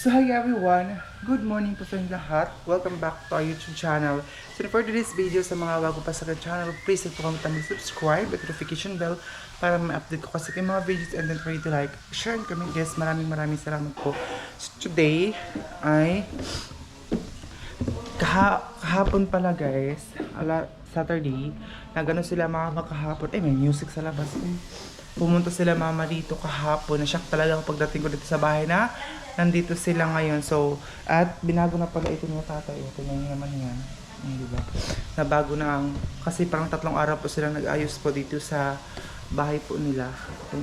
So hi everyone, good morning po sa inyo lahat. Welcome back to our YouTube channel. So for today's video, sa mga bago pa sa channel, please don't forget to subscribe at notification bell para ma-update ko kasi yung mga videos, and then for you to like, share, and comment guys. Maraming salamat po. So today ay kahapon pala guys, Saturday, nagano sila mga kahapon, may music sa labas. Pumunta sila mama dito kahapon. Na-shock talaga ako pagdating ko dito sa bahay na nandito sila ngayon. So, at binago na pala ito ng tatay. Ito na naman yan. Diba? Nabago na ang, kasi parang 3 araw po sila nag-ayos po dito sa bahay po nila. Ito,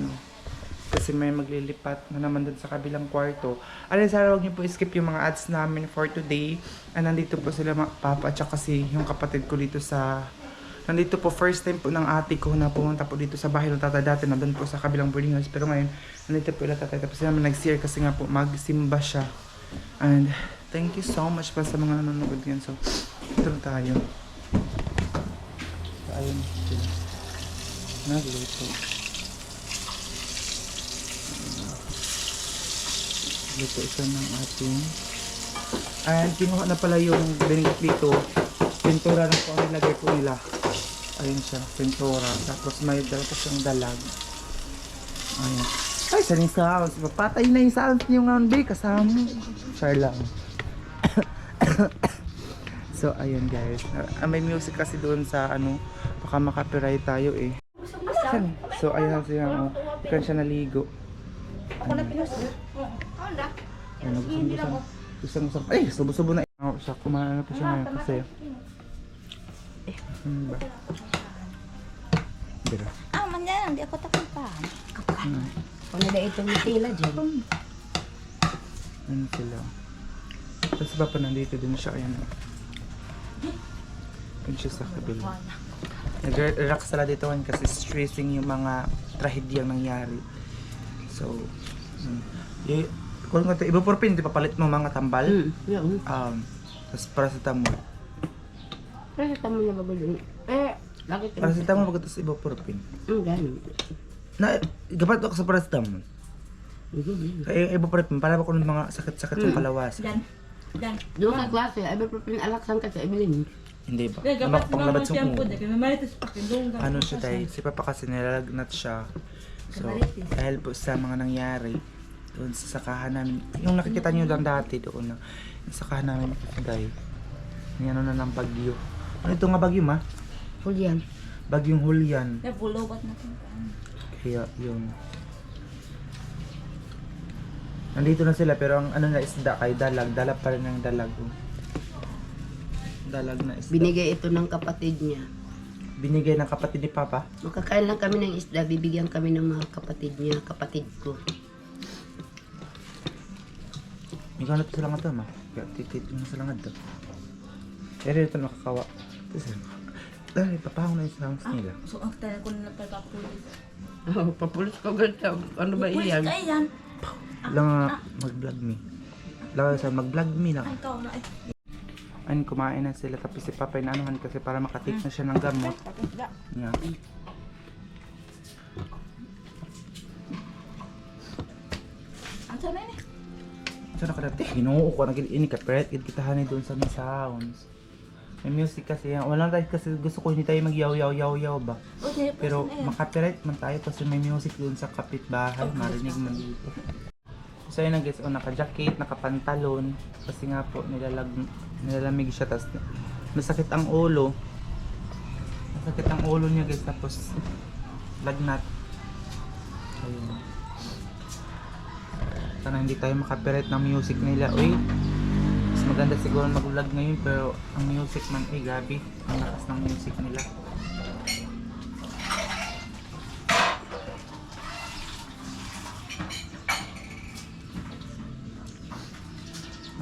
kasi may maglilipat na naman dun sa kabilang kwarto. Alin sana huwag niyo po skip yung mga ads namin for today. And nandito po sila papa at saka kasi yung kapatid ko dito sa nandito po, first time po ng ate ko na pumunta po dito sa bahay ng tatay dati, na doon po sa kabilang boarding house. Pero ngayon, nandito po ila tatay. Tapos naman nag-share kasi nga po, magsimba siya. And thank you so much pa sa mga nanonood yan. So, ito tayo. So, ayun sila. Nagluto. Luto isa ng ating. And kinuha na pala yung binigit dito. Pintura na po ang nilagay po nila. Ayun siya, pintura. Tapos may siyang dalag. Ayun. Ay, saan yung sounds? Patay na yung sounds niyo nga, be. Kasama. Share lang. So, ayun guys. May music kasi doon sa ano, baka makapiright tayo eh. So, ayun siya. Ikan siya naligo. Ayun, gustong ay, subo-subo na. Siya, kumain na po siya ngayon kasi. Ba? Dira. Manyan, hindi ako takot pa. Kung nila itong tila dyan. Ano sila? Tapos ba pa nandito din siya, ayan. Doon siya sa kabila. Nag-relax sila dito kasi stressing yung mga trahedyang nangyari. So, kung ibuprofen, di pa palit mo mga tambal. Tapos paracetamol. Paracetamol na bago lagi ka. Paracetamol bago tapos ibuprofen. Ganun. Gapat ako sa paracetamol. Kaya ibuprofen, para ba kung mga sakit-sakit yung kalawasan. Doon ka klase, ibuprofen alaksan ka sa ibilin. Hindi ba? Namak panglabad sa mo. Ano siya tayo? Si Papa kasi nilalagnat siya. So, dahil po sa mga nangyari, doon sa sakahan namin, yung nakikita nyo lang dati doon na, yung sakahan namin today, yung ano na ng bagyo. Ano ito nga bagyo ma? Julian. Bagyong Julian. Nabulobat na ito. Kaya yung nandito na sila pero ang ano na isda kay dalag pa rin ng dalag. Dalag na isda. Binigay ito ng kapatid niya. Binigay ng kapatid ni Papa? Makakain lang kami ng isda, bibigyan kami ng mga kapatid niya, kapatid ko. Ikaw na ito sa langad to ma? Kaya titit mo sa langad to. Pero ito makakawa. Dahil papahong na yung sounds nila. So, ang tayo ko na papapulis. Papulis ko ganda. Ano ba iyan? Pulis ka yan. Lang mag-vlog me. Lang sa mag-vlog me lang. Ay, ikaw na eh. Ayun, kumain na sila. Tapos si Papa inaanuhan kasi para makatake na siya ng gamot. Yan. Ang sana yun eh. So nakadati, ginoo ko naging copyright kita hani doon sa may sounds. May music kasi yan. Wala tayo kasi gusto ko hindi tayo mag-yaw ba. Okay, Pero makapiright man tayo kasi may music doon sa kapitbahay, marinig man dito. So yun na guys, naka-jacket, naka-pantalon kasi nga po nilalamig siya, tapos masakit ang ulo. Masakit ang ulo niya guys, tapos lagnat. Ayun. Sana hindi tayo makapiright ng music nila. Uy, mas maganda siguro mag-vlog ngayon pero ang music man, gabi, ang lakas ng music nila.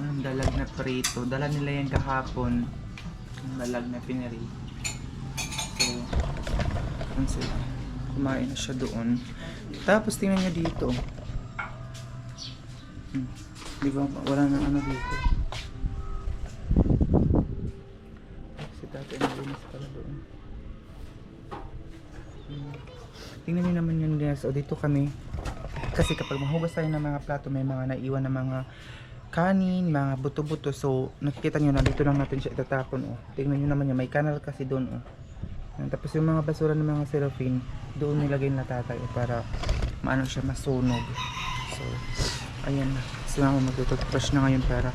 Ang dalag na prito, dala nila yan kahapon. Ang dalag na piniri. So, ano sila? Kumain na siya doon. Tapos tingnan niya dito. Di ba? Wala nang ano dito. Si tatay naglinis pala doon. Tingnan niyo naman yun guys. O dito kami. Kasi kapag mahugas tayo ng mga plato, may mga naiwan na mga kanin, mga buto-buto. So, nakikita nyo na dito lang natin siya itatapon. Oh. Tingnan nyo naman yun, may kanal kasi doon. Oh. Yan, tapos yung mga basura ng mga cellophane, doon nilagay na tatay para maano siya masunog. So, ayan na. So, magtututbrush na ngayon para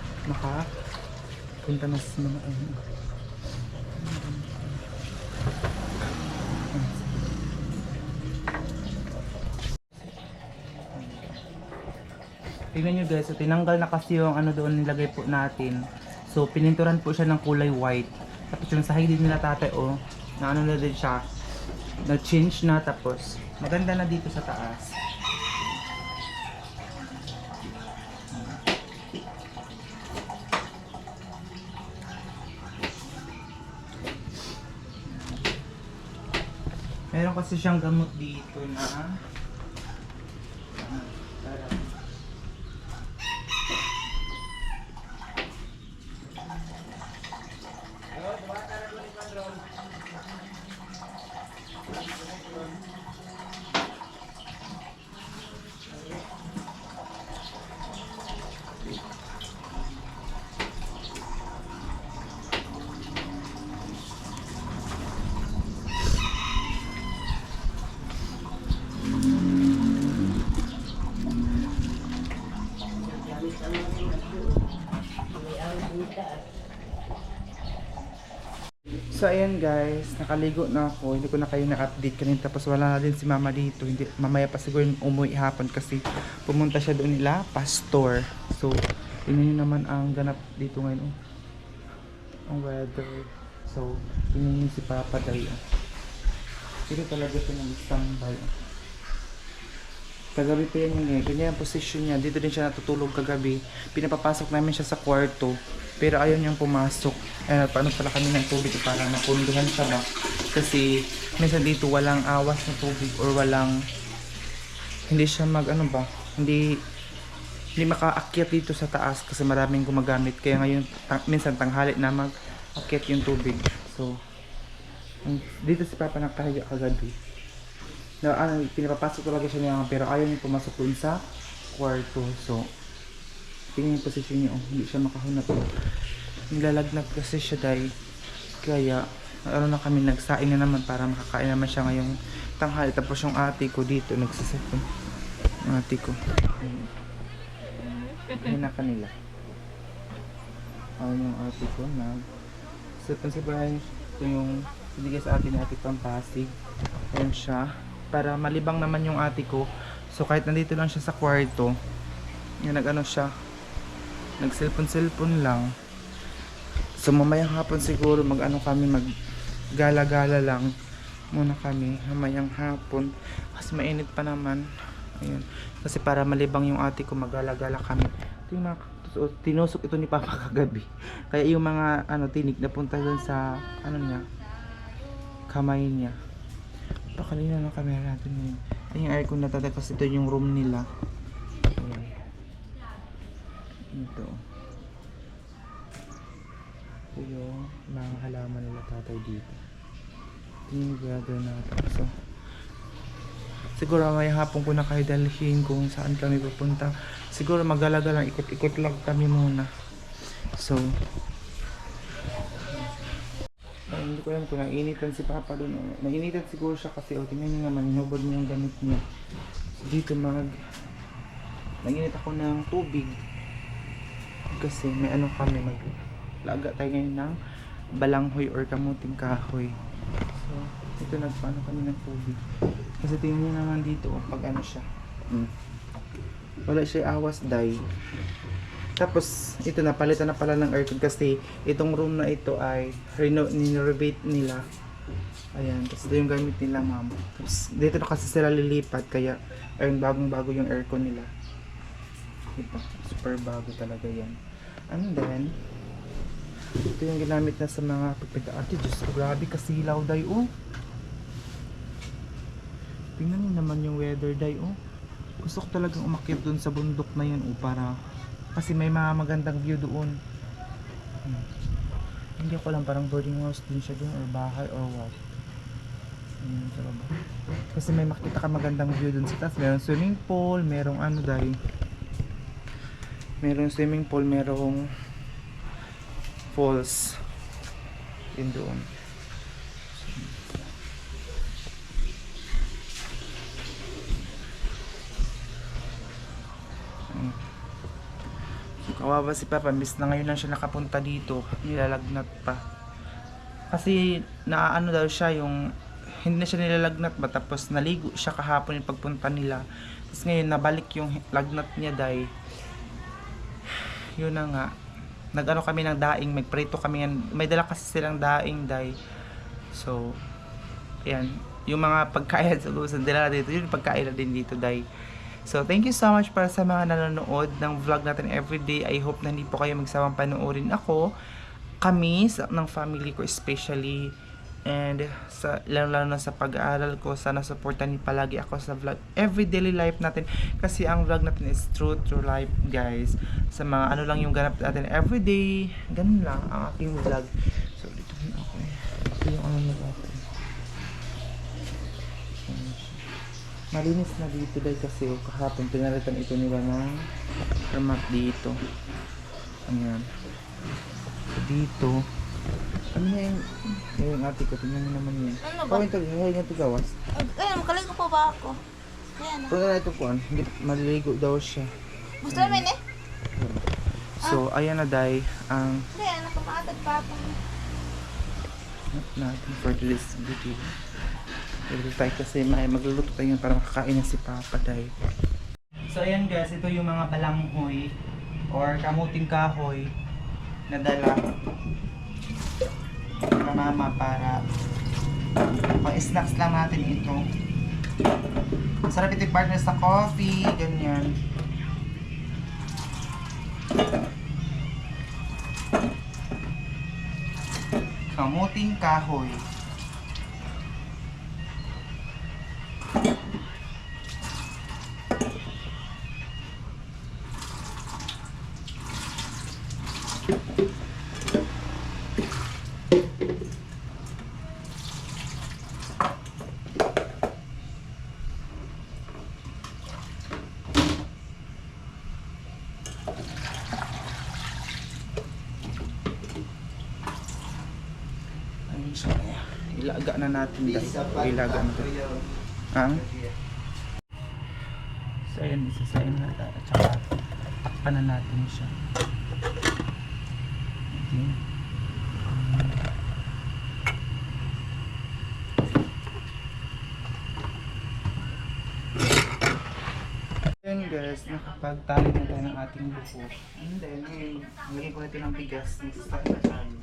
punta na sa mga tingnan nyo guys, so tinanggal na kasi yung ano doon nilagay po natin. So pininturan po siya ng kulay white. Tapos yung sahig din nila tatay na ano na din siya, na change na, tapos maganda na dito sa taas. Meron kasi siyang gamot dito na so ayan guys, nakaligo na ako. Hindi ko na kayo na-update kanina. Tapos wala na din si mama dito. Hindi, mamaya pa siguro yung umuwi hapon kasi pumunta siya doon nila, pastor. So, tingnan nyo naman ang ganap dito ngayon. Ang weather. So, tingnan nyo si Papa Day. Dito talaga siya nag-standby. Kagabi pa yan yung ganyan ang position niya. Dito din siya natutulog kagabi. Pinapapasok namin siya sa kwarto. Pero ayaw niyang pumasok. Paano pala kami ng tubig para mapunduhan siya ba? Kasi minsan dito walang awas na tubig or hindi siya hindi makaakyat dito sa taas kasi maraming gumagamit. Kaya ngayon minsan tanghali na mag-akyat yung tubig. So dito si Papa nagpahiga kagabi. Pinapapasok talaga siya niya pero ayaw niyang pumasok dun sa kwarto. So tingnan yung posisyon niya, hindi siya makahunat. Nilalagnat kasi siya dahil kaya na kami nagsaing na naman para makakain naman siya ngayong tanghali. Tapos yung ate ko dito nagsasipon. Yung ate ko ayun na kanila. Ayun yung ate ko nagsipon sa bahay. Ito yung binigay sa atin ni ate Pampasig. Ayun siya para malibang naman yung ate ko. So kahit nandito lang siya sa kwarto, yung siya, nag-cellphone lang. So mamayang hapon siguro kami mag-gala-gala lang muna kami mamayang hapon kasi mainit pa naman. Ayun. Kasi para malibang yung ate ko, mag-gala-gala kami. Ito yung mga tinusok ito ni Papa kagabi. Kaya yung mga tinik na punta dun sa niya, kamay niya. Pakalina ng camera natin ngayon. Ito yung aircon na tatay kasi ito yung room nila. Ayan. Ito yung mga halaman nila tatay dito. Ito yung brother natin. So siguro may hapon ko na kayo dalhin kung saan kami pupunta. Siguro magalaga lang, ikot-ikot lang kami muna. So hindi ko alam kung nainitan si Papa doon. Nainitan siguro siya kasi tingnan niyo naman, hinubod niya yung gamit niya. So dito naginit ako ng tubig kasi may kami, maglaga tayo ngayon ng balanghoy or kamuting kahoy. So ito nagpaano kami ng tubig kasi tingnan niyo naman dito pag siya wala siya awas dye. Tapos ito napalitan na pala ng aircon kasi itong room na ito ay ni-renovate nila. Ayan, tapos ito yung gamit nila ma'am. Tapos dito na kasi sila lilipat kaya ayun, bagong-bago yung aircon nila. Ito, super bago talaga yan. And then ito yung ginamit na sa mga pagpagkaati. Diyos ko, grabe kasi hilaw day tingnan niyo naman yung weather day gusto ko talagang umakyat dun sa bundok na yun para kasi may mga magandang view doon. Hindi ko alam, parang boarding house din siya doon or bahay or what. Kasi may makita ka magandang view doon sa taas. Merong swimming pool, merong dahil Merong swimming pool, merong falls. Yun doon. Kawawa si Papa, miss na ngayon lang siya nakapunta dito, nilalagnat pa. Kasi naano daw siya yung hindi na siya nilalagnat ba, tapos naligo siya kahapon yung pagpunta nila. Tapos ngayon nabalik yung lagnat niya dahil yun na nga. Nag-ano kami ng daing, magprito kami yan. May dala kasi silang daing dahil. So, ayan. Yung mga pagkain sa gusto nila dito, yun yung pagkain na din dito dahil. So, thank you so much para sa mga nanonood ng vlog natin everyday. I hope na hindi po kayo magsawang panoorin ako. Kami, ng family ko especially. And sa lalo na sa pag-aaral ko, sana supportan niyo palagi ako sa vlog every daily life natin kasi ang vlog natin is true life, guys. Sa mga ano lang yung ganap natin every day, ganun lang ang aking vlog. So dito na ako ito yung ano na ako. Malinis na dito dahil kasi kahapon pinalitan ito nila ng permat dito. Ayan. Dito ano na yung ate ko, tingnan mo naman yun. Ano ba? Kawin ito, ngayon ito gawas. Ayun, makaligo pa ba ako? Ayan. Kung na ito kuhan, hindi maliligo daw siya. Gusto namin eh? So, ayan na day, ang Hindi, nakapaatag pa ako. natin for today's video. Ito tayo kasi magluluto tayo para makakain na si Papa day. So, ayan guys, ito yung mga balanghoy or kamuting kahoy na dala na mama para pang snacks lang natin ito. Masarap ito partner sa coffee, ganyan. Kamuting kahoy. Ayun siya. Ilaga na natin dahil. Ilaga na ito. Ang? So ayan, isasayin na at saka takpan na natin siya. Okay. Ayan guys, nakapagtali na tayo ng ating buko. And then, lagyan ko na ito ng bigas. Nag-start na tayo.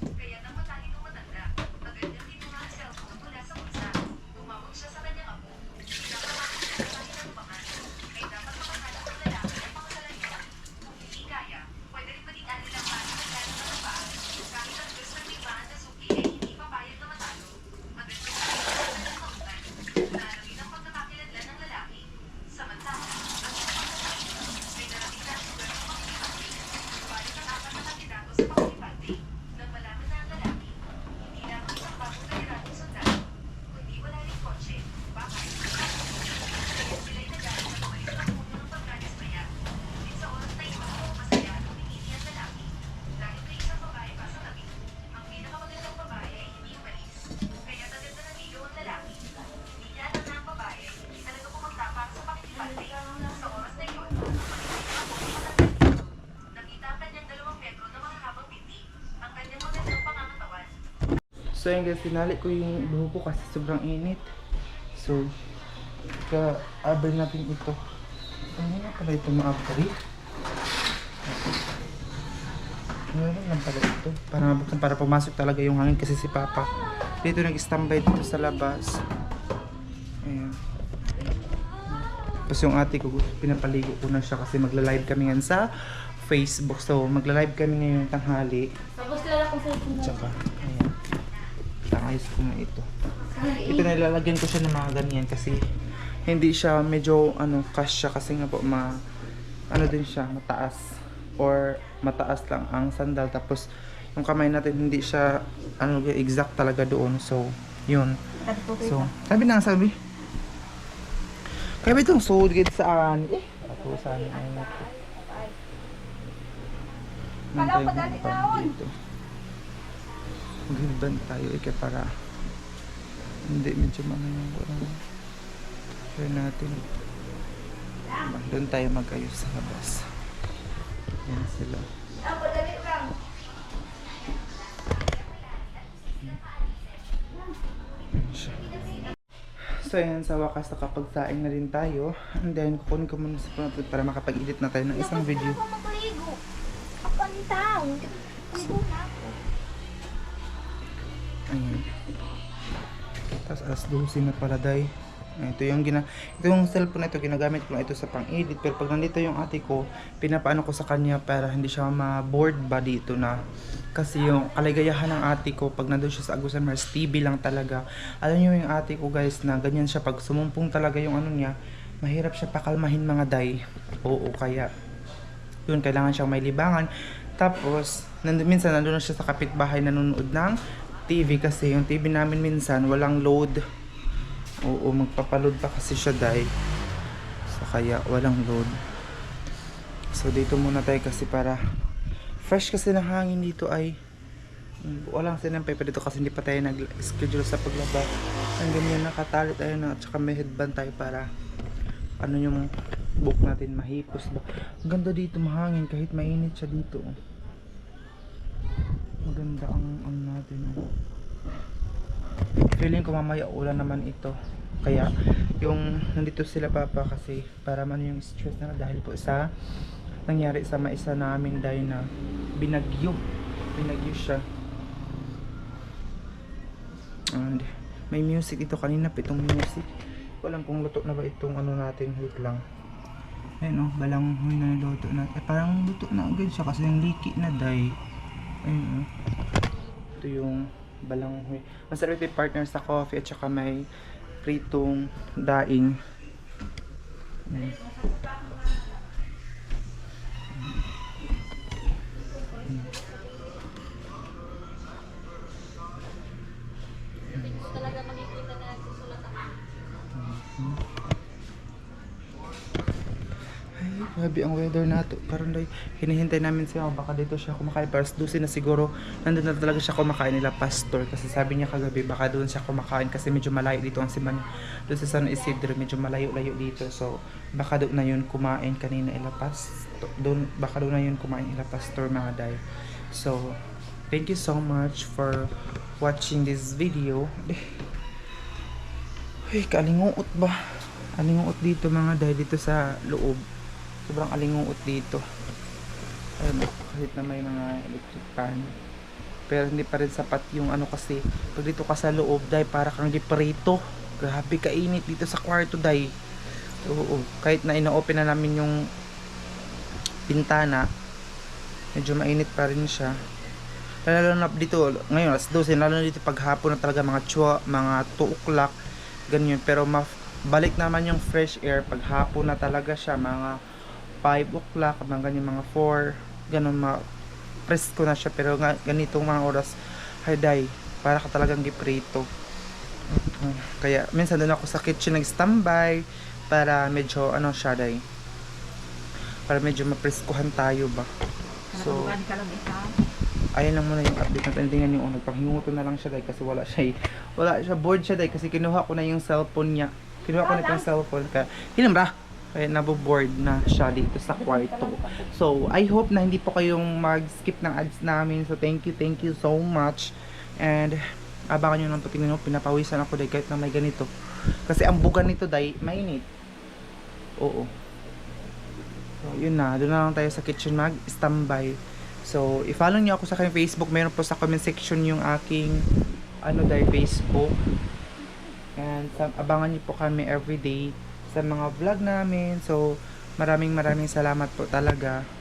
So yun guys, tinali ko yung buho ko kasi sobrang init. So, ka-abel natin ito. Ano nga pala ito mga abali? Meron lang pala ito. Para pumasok talaga yung hangin kasi si Papa dito nag-standby dito sa labas. Ayan. Tapos yung ate ko, pinapaligo ko na siya kasi magla-live kami yan sa Facebook. So, magla-live kami ngayong tanghali. Tapos lala ko sa ito. Tsaka, ayan. Ayos ko na ito. Ito nilalagyan ko siya ng mga ganyan kasi hindi siya medyo kasya kasi nga po ano din siya mataas or mataas lang ang sandal tapos yung kamay natin hindi siya exact talaga doon. So yun. So sabi kaya ba itong sugid saan patusan ay nato Kalaw pa dali dito. Mag-headband tayo para hindi medyo mga yung share natin. Doon tayo mag-ayos sa labas. Yan sila. So yan, sa wakas nakapagsaing na rin tayo. And then kukunin ko muna sa panood para makapag-edit na tayo ng isang video. Ako magaligo. Ako ang tao. Ligo na ako. Ayan. Tapos alas 12 na pala, day. Ito yung cellphone na ito, ginagamit ko lang ito sa pang-edit. Pero pag nandito yung ate ko, pinapaano ko sa kanya para hindi siya ma-bored ba dito na. Kasi yung kaligayahan ng ate ko, pag nandun siya sa Agusan Mars, TV lang talaga. Alam niyo yung ate ko guys, na ganyan siya. Pag sumumpong talaga yung ano niya, mahirap siya pakalmahin mga day. Oo, kaya yun, kailangan siyang may libangan. Tapos, minsan nandun na siya sa kapitbahay nanonood ng TV kasi yung TV namin minsan walang load. Oo, magpapaload pa kasi siya day. So kaya walang load. So dito muna tayo kasi para fresh kasi ng hangin dito ay walang sinampay pa dito kasi hindi pa tayo nag-schedule sa paglaba. And then yun, nakatali tayo na at saka may headband tayo para ano yung book natin mahipos ba. Ganda dito, mahangin kahit mainit siya dito. Maganda ang natin. Feeling ko mamaya ulan naman ito. Kaya yung nandito sila papa kasi para man yung stress na dahil po sa nangyari sa maisa namin dahil na binagyo siya. And may music ito kanina, pitong music. Walang kung luto na ba itong ano natin, wait lang. Ayun oh, balanghoy na niluto natin. Parang luto na agad siya kasi yung liki na dahil. Ayun oh. Ito yung balanghoy. Masarap yung partner sa coffee at saka may pritong daing. Ayan. Grabe ang weather nato. Karon day hinihintay namin siya baka dito siya kumakain para 12 na siguro. Nandun na talaga siya kumakain nila pastor kasi sabi niya kagabi baka doon siya kumakain kasi medyo malayo dito ang simbahan. Doon sa San Isidro medyo malayo-layo dito. So baka doon na yun kumain kanina ila pastor. Baka doon na yun kumain ila pastor mga day. So thank you so much for watching this video. Uy, kalinguot ba? Alinguot dito mga day dito sa loob. Sobrang alinguot dito. Ayun, kahit na may mga electric fan. Pero hindi pa rin sapat yung ano kasi. Pag dito ka sa loob, day, para kang giprito. Grabe kainit dito sa kwarto, day. Oo, kahit na ina-open na namin yung bintana, medyo mainit pa rin siya. Lalo na dito, ngayon, alas 12, lalo na dito paghapon na talaga mga 2 o'clock, ganyan. Pero balik naman yung fresh air paghapon na talaga siya, mga 5 o'clock, mga ganyan, mga 4, ganun, presko na siya. Pero ganitong mga oras, day, para ka talagang giprito. Kaya minsan doon ako sa kitchen nag-standby para medyo ano siya, day, para medyo mapreskuhan tayo ba. So ayun lang muna yung update natin. Tingnan nyo, nagpanghinguto na lang siya, day, kasi wala siya board siya, day, kasi kinuha ko na yung cellphone niya. Kinuha ko na itong cellphone ka. Hinamra, kaya naboboard na siya dito sa kwarto. So I hope na hindi po kayong mag-skip ng ads namin. So thank you so much. And abangan nyo lang po, tingnan nyo, pinapawisan ako, day, kahit na may ganito. Kasi ang bugan nito, day, mainit. Oo. So yun na, doon na lang tayo sa kitchen mag-standby. So i-follow nyo ako sa aking Facebook. Meron po sa comment section yung aking ano, day, Facebook. And abangan nyo po kami everyday sa mga vlog namin. So maraming salamat po talaga.